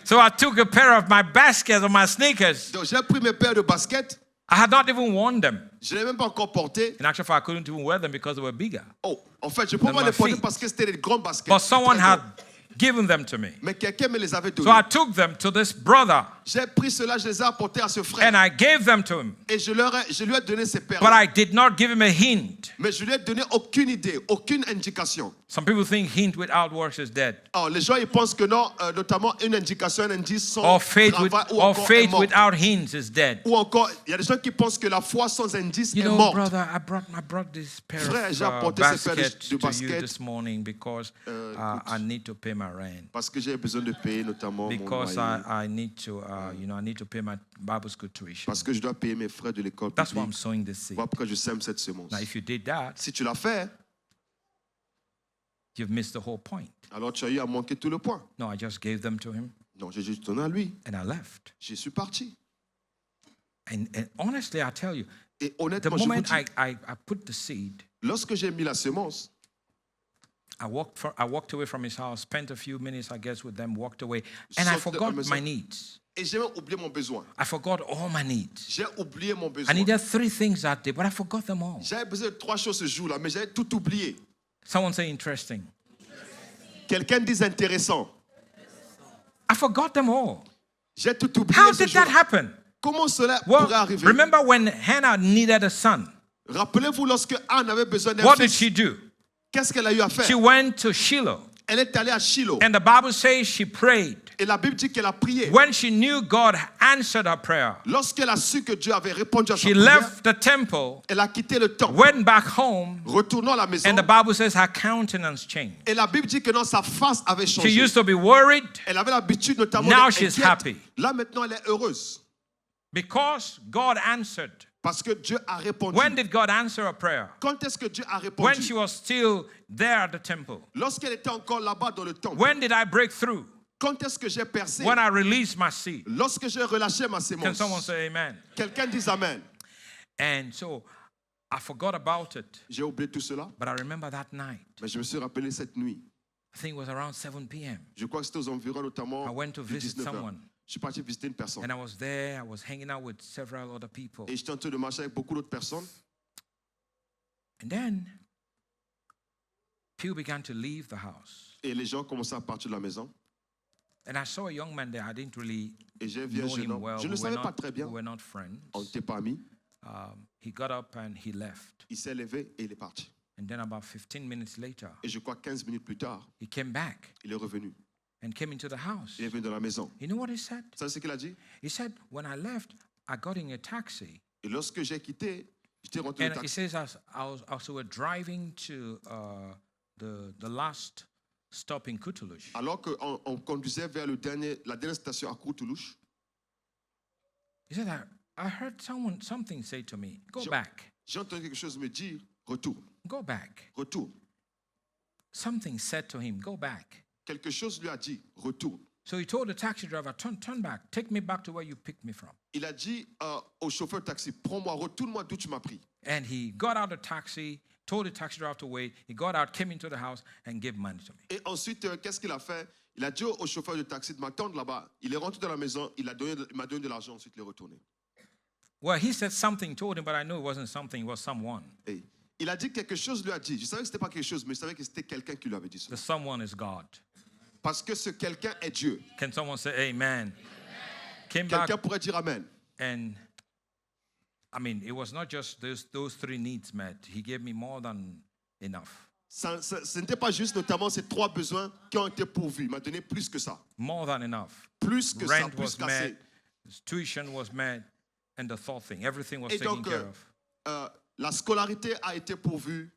So I took a pair of my baskets, of my sneakers. Donc j'ai pris mes paires de baskets. I had not even worn them. Je ne l'ai même pas encore porté. In actual fact, I couldn't even wear them because they were bigger. Oh, en fait, je ne peux pas my les porter feet. parce que c'était des grandes baskets. But someone Très had grandes. given them to me. Mais quelqu'un me les avait So donnés. I took them to this brother J'ai pris cela, je les ai apportés à ce frère. and I gave them to him. Et je lui ai donné ces paires. But I did not give him a hint. Mais je lui ai donné aucune idée, aucune indication. Some people think hint without works is dead. Alors, les gens ils pensent que non, notamment une indication, un indice sans Or faith, travail ou or encore est faith mort. without hints is dead. Ou encore, il y a des gens qui pensent que la foi sans indice You est know, morte. brother, I brought this pair Frère, of j'ai apporté ces paires de baskets to you baskets. this morning because I need to pay my rent. Parce que j'ai besoin de payer notamment mon Because loyer. I need to, I need to pay my Bible school tuition. Parce que je dois payer mes frais de l'école That's why I'm publique. sowing this seed. Voilà pourquoi je sème cette semence. Now, if you did that, Si tu l'as fait, you've missed the whole point. alors tu as eu à manquer tout le point. No, I just gave them to him Non, j'ai juste donné à lui. and I left. Je suis parti. And honestly, I tell you, Et the honnêtement, je vous moment dis, I put the seed, lorsque j'ai mis la semence, I walked away from his house, spent a few minutes, I guess, with them, walked away, and I Sorte de la forgot maison. my needs. et j'ai même oublié mon besoin. I forgot all my needs. J'ai oublié mon I besoin. needed 3 things that day, but I forgot them all. J'avais besoin de 3 choses ce jour-là, mais j'avais tout oublié. Someone say interesting. Quelqu'un dit intéressant. I forgot them all. J'ai tout oublié How ce did that jour. happen? Comment cela Well, pourrait arriver? remember when Hannah needed a son? Rappelez-vous lorsque Anne avait besoin d'un What did fils. she do? Qu'est-ce qu'elle a eu à faire? She went to Shiloh. Elle est allée à Shiloh. And the Bible says she prayed. Et la Bible dit qu'elle a prié. When she knew God answered her prayer, Lorsqu'elle a su que Dieu avait répondu à sa she prière, left the temple, elle a quitté le temple, went back home, retournant à la maison. and the Bible says her countenance changed. Et la Bible dit que non, sa face avait She changé. used to be worried Elle avait l'habitude notamment Now d'être she's inquiète. happy. Là maintenant, elle est heureuse. because God answered. Parce que Dieu a répondu. When did God answer a prayer? Quand est-ce que Dieu a répondu? When she was still there at the temple. Lorsqu'elle était encore là-bas dans le temple. When did I break through? Quand est-ce que j'ai percé? When I released my seed. Lorsque j'ai relâché ma Can sémence. someone say amen? Quelqu'un dise Amen. And so I forgot about it, J'ai oublié tout cela, but I remember that night. mais je me suis rappelé cette nuit. I think it was around 7 p.m. Je crois que c'était aux environs notamment I went to du visit 19 heures. someone. Je suis parti visiter une personne. And I was there, I was hanging out with several other people. Et j'étais en train de marcher avec beaucoup d'autres personnes. And then people began to leave the house. Et les gens commençaient à partir de la maison. And I saw a young man there. I didn't really Et j'ai vu un know jeune him homme. well. Je ne le savais pas très bien. We were not friends. On n'était pas amis. He got up and he left. Il s'est levé et il est parti. And then about 15 minutes later, Et je crois 15 minutes plus tard, he came back il est revenu. and came into the house. Il est venu dans la maison. You know what he said? Vous savez ce qu'il a dit? He said, when I left, I got in a taxi. Et lorsque j'ai quitté, j'étais rentré dans And le he taxi. says, as we were driving to the last stop in Kutulush, Alors qu'on conduisait vers la dernière station à Courtoulouche, he said, I heard something say to me, go Je- back, j'ai entendu quelque chose me dire, retourne, go back. retourne. Something said to him, go back. Quelque chose lui a dit, retourne. So he told the taxi driver, turn back, take me back to where you picked me from. Il a dit au chauffeur de taxi, prends-moi, retourne-moi d'où tu m'as pris. And he got out of the taxi, told the taxi driver to wait. He got out, came into the house, and gave money to me. Et ensuite, qu'est-ce qu'il a fait? Il a dit au chauffeur de taxi de m'attendre là-bas. Il est rentré dans la maison, il m'a donné de l'argent, ensuite il est retourné. Well, he said something told him, but I knew it wasn't something, it was someone. Et il a dit quelque chose, lui a dit. Je savais que ce n'était pas quelque chose, mais je savais que c'était quelqu'un qui lui avait dit ça. The someone is God. Parce que ce quelqu'un est Dieu. Can someone say amen? Came back Quelqu'un pourrait dire Amen. and I mean, it was not just those three needs met. He gave me more than enough. Ce n'était pas juste notamment ces 3 besoins qui ont été pourvus. Il m'a donné plus que ça. More than enough. Plus que ça, Rent plus was qu'assez. met, tuition was met, and the third thing, everything was Et taken donc, care of. la scolarité a été pourvue,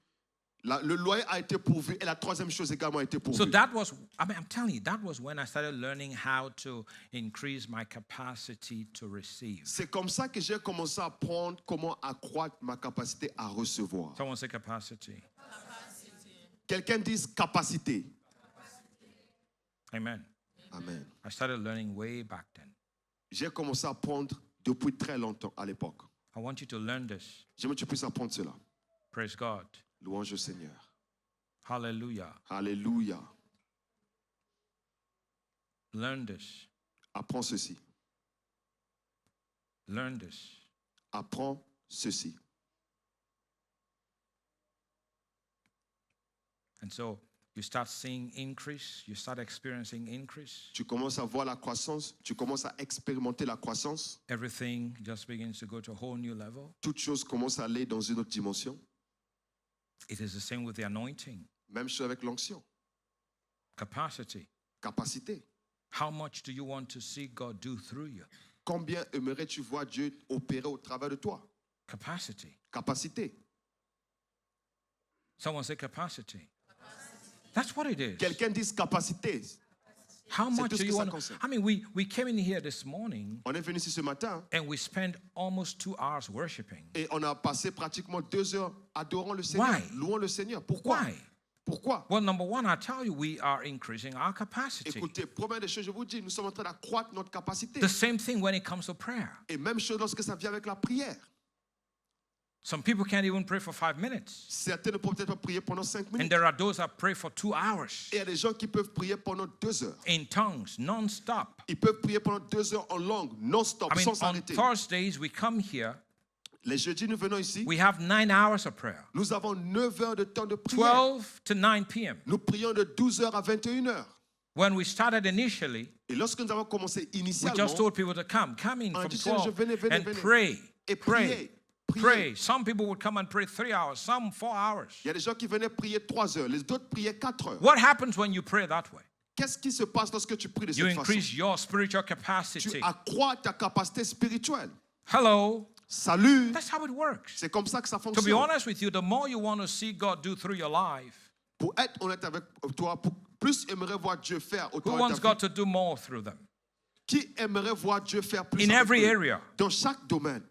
le loyer a été pourvu, et la 3e chose également a été pourvue. So that was, I mean, I'm telling you, that was when I started learning how to increase my capacity to receive. C'est comme ça que j'ai commencé à apprendre comment accroître ma capacité à recevoir. Someone say capacity. Quelqu'un dise capacité. Amen. Amen. I started learning way back then. J'ai commencé à apprendre depuis très longtemps à l'époque. I want you to learn this. J'aimerais que tu puisses apprendre cela. Praise God. Louange au Seigneur. Hallelujah. Alléluia. Learn this. Apprends ceci. Learn this. Apprends ceci. And so you start seeing increase, you start experiencing increase. Tu commences à voir la croissance, tu commences à expérimenter la croissance. Everything just begins to go to a whole new level. Toutes choses commencent à aller dans une autre dimension. It is the same with the anointing, Même chose avec l'onction. capacity. Capacité. How much do you want to see God do through you? Combien aimerais-tu voir Dieu opérer au travers de toi? Capacity. Capacité. Someone say capacity. That's what it is. Quelqu'un dise capacité. How C'est much tout ce do que you ça want? concerne. I mean, we came in here this morning On est venu ici ce matin and we spent almost 2 hours worshiping. et on a passé pratiquement 2 heures adorant le Seigneur, Why? louant le Seigneur. Pourquoi? Why? Pourquoi? Well, number one, I tell you, we are increasing our capacity. Écoutez, première des choses, je vous dis, nous sommes en train d'accroître notre capacité. The same thing when it comes to prayer. Et même chose lorsque ça vient avec la prière. Some people can't even pray for 5 minutes. Certains ne peuvent peut-être pas prier pendant 5 And minutes. there are those that pray for 2 hours Et il y a des gens qui peuvent prier pendant 2 heures. in tongues, non-stop. Ils peuvent prier pendant 2 heures en langue, non-stop, I mean, sans on s'arrêter. Thursdays, we come here, Les jeudis, nous venons ici. we have 9 hours of prayer, Nous avons 9 heures de temps de prière. 12 to 9 p.m. Nous prions de 12 heures à 21 heures. When we started initially, Et lorsque nous avons commencé we initialement, just told people to come in on a from dit, 12 venez, and venez. pray, Et pray, prier, pray. prier. Some people would come and pray 3 hours, some 4 hours. Il y a des gens qui venaient prier 3 heures, les autres priaient 4 heures. What happens when you pray that way? Qu'est-ce qui se passe lorsque tu pries de You cette façon? increase your spiritual Tu capacity. accrois ta capacité spirituelle. Hello. Salut. That's how it works. C'est comme ça que ça To be fonctionne. honest with you, the more you want to see God do through your life, Pour être honnête avec toi, plus aimerais voir Dieu faire who autant wants God to do more through them? Qui aimerait voir Dieu faire plus In avec every eux? area. Dans chaque domaine.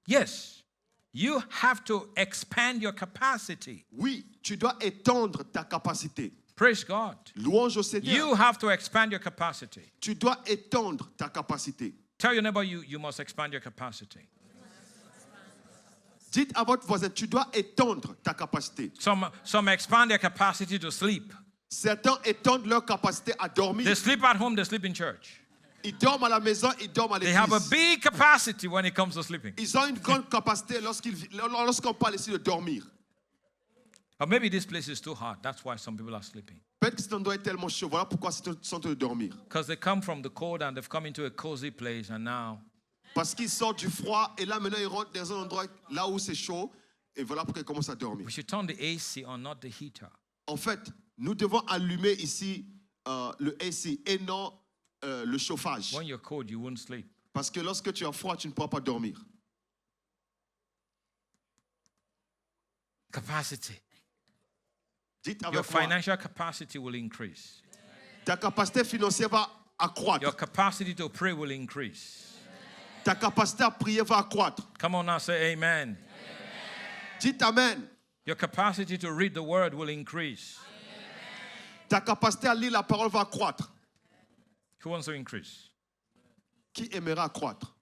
Yes. You have to expand your capacity. Oui, tu dois étendre ta capacité. Praise God. Louange au Seigneur. You have to expand your capacity. Tu dois étendre ta capacité. Tell your neighbor you must expand your capacity. Dites à votre voisin, tu dois étendre ta capacité. Some expand their capacity to sleep. Certains étendent leur capacité à dormir. They sleep at home, they sleep in church. Ils dorment à la maison, ils dorment à They have a l'église. big capacity when it comes to sleeping. Ils ont une grande capacité lorsqu'on parle ici de dormir. Or maybe this place is too hot. That's why some people are sleeping. Peut-être que cet endroit est tellement chaud. Voilà pourquoi ils sont en train de dormir. Because they come from the cold and they've come into a cozy place and now Parce qu'ils sortent du froid et là maintenant ils rentrent dans un endroit là où c'est chaud. Et voilà pourquoi ils commencent à dormir. we should turn the AC on, not the heater. En fait, nous devons allumer ici le AC et non le chauffage. When you're cold, you won't sleep. Parce que lorsque tu as froid, tu ne pourras pas dormir. Capacity. Dites Your avec moi, financial capacity will increase. ta capacité financière va accroître. Your capacity to pray will increase. Ta capacité à prier va accroître. Come on now, say amen. Dites Amen. Your capacity to read the word will increase. Ta capacité à lire la parole va accroître. Who wants to increase? Qui aimera accroître?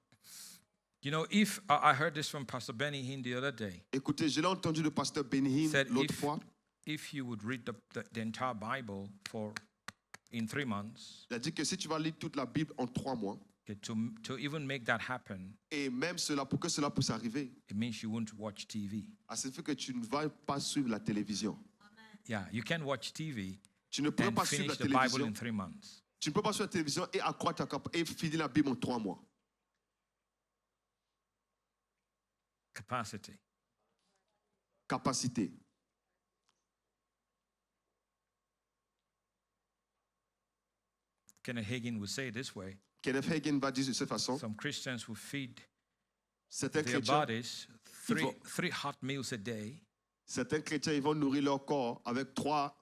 You know, if I heard this from Pastor Benny Hinn the other day, Écoutez, je l'ai entendu de pasteur Benny he Hinn said l'autre fois. if you would read the entire Bible in 3 months, Il a dit que si tu vas lire toute la Bible en 3 mois, okay, to even make that happen, et même cela, pour que cela puisse arriver, it means you won't watch TV. ça fait que tu ne vas pas suivre la télévision. Yeah, you can watch TV, Tu ne pourrais and pas suivre la finish the Bible télévision. in 3 months. Tu ne peux pas suivre la télévision et accroître et finir la Bible en 3 mois. Capacity. Capacité. Kenneth Hagin would say it this way. Kenneth Hagin va dire de cette façon, Some Christians who feed certains their chrétiens, bodies three hot meals a day ils vont nourrir leur corps avec 3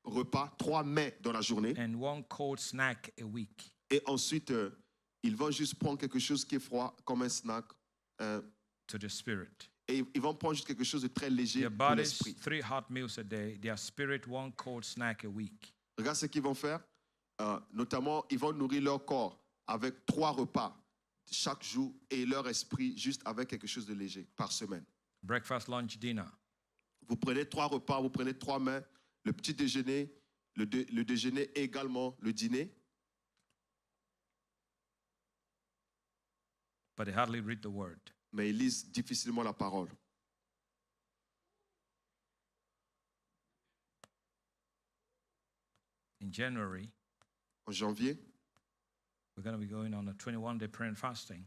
repas, 3 mets dans la journée. and 1 cold snack a week. Et ensuite, ils vont juste prendre quelque chose qui est froid, comme un snack. To the spirit. Et ils vont prendre juste quelque chose de très léger Their pour bodies, l'esprit. 3 hot meals a day. Their spirit, 1 cold snack a week. Regarde ce qu'ils vont faire. Notamment, ils vont nourrir leur corps avec 3 repas chaque jour et leur esprit juste avec quelque chose de léger par semaine. Breakfast, lunch, dinner. Vous prenez 3 repas, vous prenez 3 mets, le petit déjeuner, le déjeuner et également le dîner. But they hardly read the word. Mais ils lisent difficilement la parole. In January, En janvier, we're going to be going on a 21-day prayer and fasting.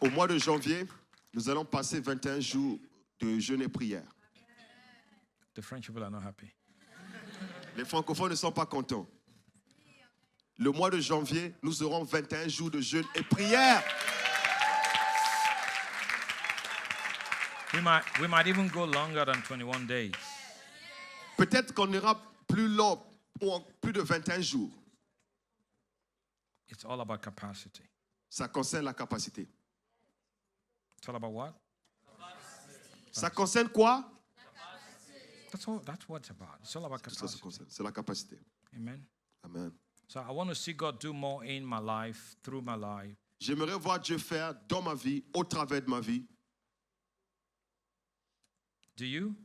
au mois de janvier, nous allons passer 21 jours de jeûne et prière. The French people are not happy. Les francophones ne sont pas contents. Le mois de janvier, nous aurons 21 jours de jeûne et prière. We might even go longer than 21 days. Peut-être qu'on ira plus long, ou en plus de 21 jours. It's all about capacity. Ça concerne la capacité. It's all about what? Ça concerne quoi? That's what it's about. It's all about Ça, ça capacity. concerne, c'est la capacité. Amen. Amen. So I want to see God do more in my life, through my life. J'aimerais voir Dieu faire dans ma vie, au travers de ma vie. Do you?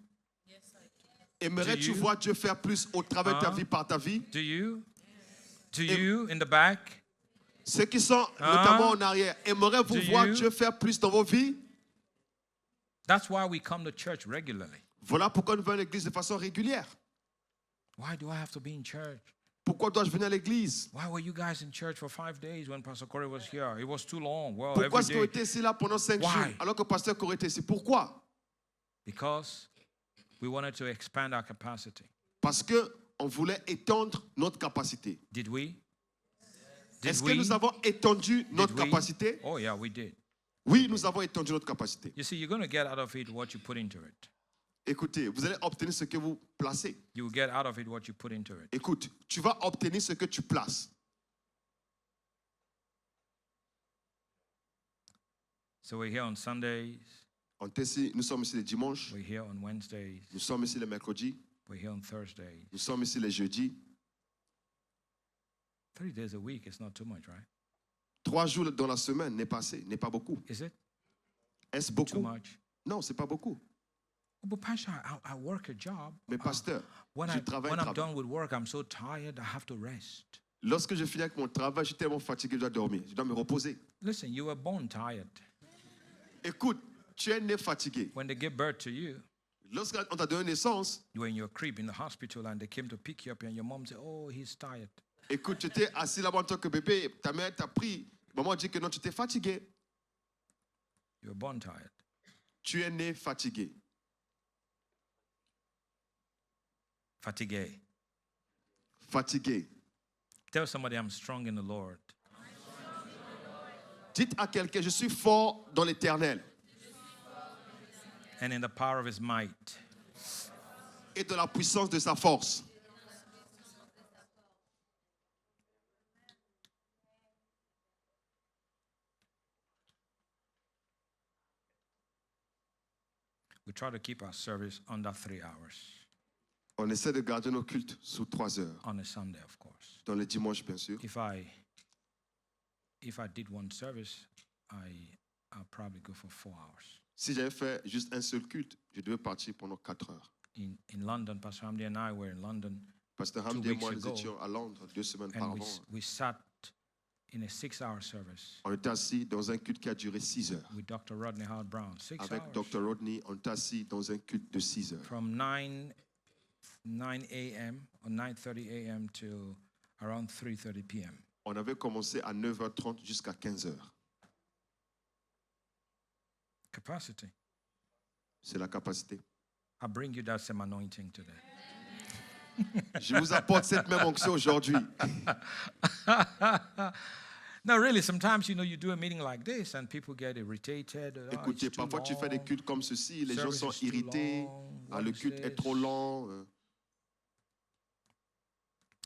Aimerais-tu Do you? voir Dieu faire plus au travers de ta vie, par ta vie? Do you? Do you in the back? Ceux qui sont notamment en arrière, aimeriez-vous Do voir you? Dieu faire plus dans vos vies? That's why we come to church regularly. Voilà pourquoi nous venons à l'église de façon régulière. Why do I have to be in church? Pourquoi dois-je venir à l'église? Why were you guys in church for 5 days when Pastor Corey was here? It was too long. Well, Pourquoi every est-ce qu'on day. était ici là pendant 5 Why? jours alors que pasteur Corée était ici? Pourquoi? Because we wanted to expand our capacity. Parce que on voulait étendre notre capacité. Did we? Did Est-ce que we? nous avons étendu notre Did we? capacité? Oh yeah, we did. Oui, nous avons étendu notre capacité. You see, you're going to get out of it what you put into it. Écoutez, vous allez obtenir ce que vous placez. You will get out of it what you put into it. Écoute, tu vas obtenir ce que tu places. So we're here on Sundays. Nous sommes ici les dimanches, We're here on Wednesdays. nous sommes ici les mercredis, We're here on Thursdays. nous sommes ici les jeudis. 3 days a week is not too much, right? 3 jours dans la semaine n'est pas assez, n'est pas beaucoup. Is it Est-ce too beaucoup? much? Non, c'est pas beaucoup. Oh, but Pastor, I work a job. Mais pasteur, When je travaille, I'm travaille. done with work, I'm so tired, I have to rest. Lorsque je finis avec mon travail, je suis tellement fatigué, je dois dormir, je dois me reposer. Listen, you were born tired. Écoute, tu es né fatigué. When they give birth to you, Lorsqu'on t'a donné naissance, you were in your crib in the hospital and they came to pick you up and your mom said, oh, he's tired. écoute, tu étais assis là-bas en tant que bébé, ta mère t'a pris. Maman dit que non, tu étais fatigué. You were born tired. Tu es né fatigué. Fatigué. Fatigué. Tell somebody I'm strong in the Lord. Dites à quelqu'un, je suis fort dans l'éternel And in the power of his might. et dans la puissance de sa force. We try to keep our service under 3 hours. On essaie de garder nos cultes sous 3 heures. On a Sunday, of course. Dans les dimanches, bien sûr. If I did one service, I'll probably go for 4 hours. Si j'avais fait juste un seul culte, je devais partir pendant 4 heures. In London, Pastor Hamdi and I were in London, Pasteur 2 Hamdi et weeks moi, nous ago, étions à Londres 2 semaines and auparavant. we sat in a 6-hour service On était assis dans un culte qui a duré 6 heures. with Dr. Rodney Howard Brown. 6 Avec hours. Dr. Rodney, on était assis dans un culte de 6 heures. From 9 a.m. or 9:30 a.m. to around 3:30 p.m. On avait commencé à 9h30 jusqu'à 15h. Capacity. C'est la capacité. I bring you that same anointing today. Je vous apporte cette même onction aujourd'hui. No, really, sometimes, you do a meeting like this and people get irritated. Oh, Écoutez, it's too parfois tu fais des long. cultes comme ceci, les gens Service sont is too irrités. long. Ah, What le is culte est this? trop lent.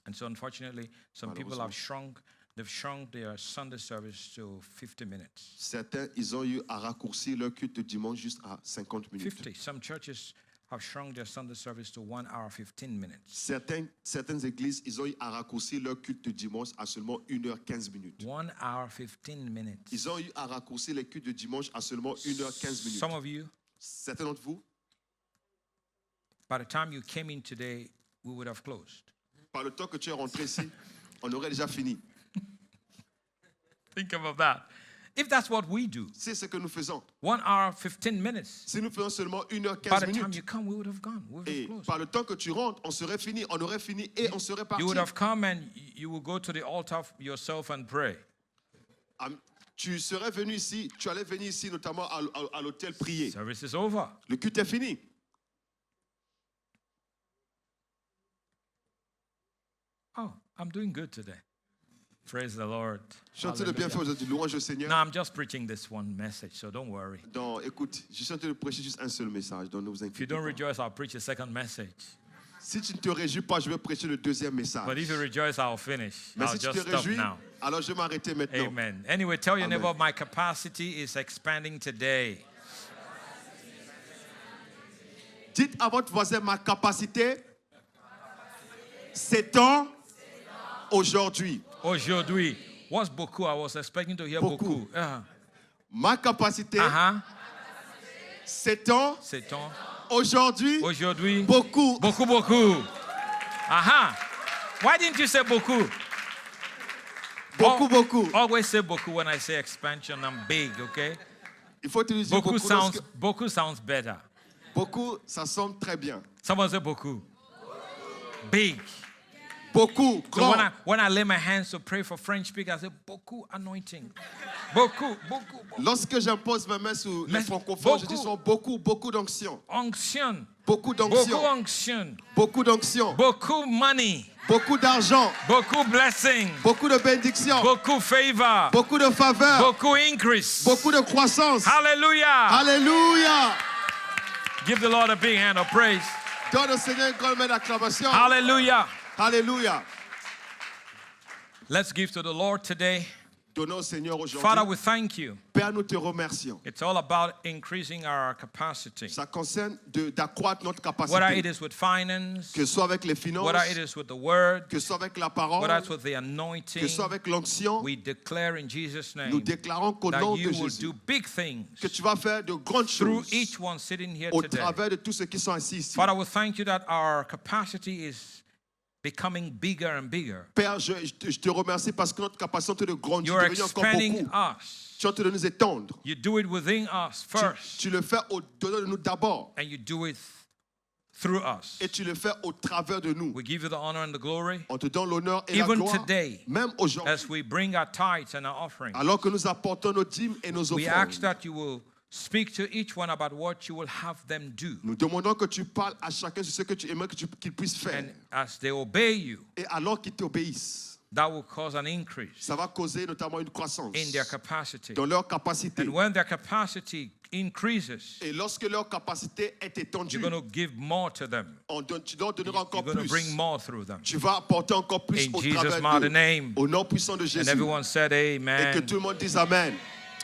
And so, unfortunately, some people have shrunk. They've shrunk their Sunday service to 50 minutes. Certains, ils ont eu à raccourcir leur culte de dimanche juste à 50 minutes. 50. Some churches have shrunk their Sunday service to 1 hour, 15 minutes. Certaines églises, ils ont eu à raccourcir leur culte de dimanche à seulement 1h15 minutes. 1 hour, 15 minutes. Ils ont eu à raccourcir les cultes de dimanche à seulement 1h15 minutes. Some of you, Certains d'entre vous, by the time you came in today, we would have closed. par le temps que tu es rentré ici, on aurait déjà fini. Think about that. If that's what we do, C'est ce que nous faisons. 1 hour, 15 minutes. Si nous faisons seulement By 1h15 the time minutes, you come, we would have gone. We would et have closed. par le temps que tu rentres, on serait fini, on aurait fini et on serait parti. You would have come and you would go to the altar yourself and pray. Tu serais venu ici, tu allais venir ici notamment à l'hôtel prier. Service is over. Le culte est fini. Oh, I'm doing good today. Praise the Lord. Chantez le bienfait aujourd'hui, louange au Seigneur. No, I'm just preaching this one message, so don't worry. Donc, écoute, je suis en train de prêcher juste un seul message, donc ne vous If you inquiétez don't pas. rejoice, I'll preach a second message. Si tu ne te réjouis pas, je vais prêcher le deuxième message. But if you rejoice, I'll finish. Mais I'll si tu te just stop réjouis, now. alors je vais m'arrêter maintenant. Amen. Anyway, tell your Amen. neighbor, my capacity is expanding today. Dites à votre voisin, ma capacité s'étend aujourd'hui. Aujourd'hui. What's beaucoup? I was expecting to hear Beaucoup. beaucoup. Ma capacité s'étend C'est ton. aujourd'hui. Aujourd'hui. Beaucoup. Beaucoup, beaucoup. Why didn't you say beaucoup? Beaucoup, beaucoup. Always say beaucoup when I say expansion. I'm big, okay? Il faut te dire beaucoup. Beaucoup sounds better. Beaucoup, ça sonne très bien. Someone say beaucoup. Big. Beaucoup, So grand. when I lay my hands to pray for French speakers, I say beaucoup anointing. Beaucoup. Lorsque j'impose ma main sur les Mais francophones, je dis beaucoup. beaucoup d'onction. Onction. Beaucoup Beaucoup d'onction. onction. Beaucoup d'onction. Beaucoup money. Beaucoup d'argent. Beaucoup blessing. Beaucoup de bénédictions. Beaucoup favor. Beaucoup de faveur. Beaucoup increase. Beaucoup de croissance. Hallelujah. Alléluia. Give the Lord a big hand of praise. Donne au Seigneur une grande main d'acclamation. Hallelujah. Alléluia. Let's give to the Lord today. Donnons au Seigneur Father, aujourd'hui. we thank you. Père, nous te remercions. It's all about increasing our capacity. Ça concerne d'accroître notre Whether it capacité. is with finance, Que ce soit avec les finances, whether it is with the word, que ce soit avec la parole, whether it's with the que anointing, ce soit avec l'onction, we declare in Jesus' nous name déclarons qu'au that nom you de will Jésus, do big things que tu vas faire de grandes through choses each one sitting here au today. travers de tous ceux qui sont assis ici. Father, we thank you that our capacity is becoming bigger and bigger. Père, je te remercie parce que notre capacité de grandir, You're de devenir encore expanding beaucoup. us. Tu es en train de nous étendre. You do it within us first, Tu le fais au-dedans de nous d'abord and you do it through us. et tu le fais au travers de nous. We give you the honor and the glory. On te donne l'honneur et la Even gloire, today, même aujourd'hui. as we bring our tithes and our offerings, Alors que nous apportons nos dîmes et nos we ask offrandes, that you will speak to each one about what you will have them do. nous demandons que tu parles à chacun sur ce que tu aimerais qu'ils puissent faire. And as they obey you, Et alors qu'ils t'obéissent, that will cause an increase ça va causer notamment une croissance in their capacity. dans leur capacité. And when their capacity increases, Et lorsque leur capacité est étendue, you're going to give more to them. tu leur donneras You're encore going to plus. bring more through them. Tu vas apporter encore plus In au Jesus' travers mighty d'eux. name. Au nom puissant de And Jésus. everyone said Et que amen. tout le monde dise Amen.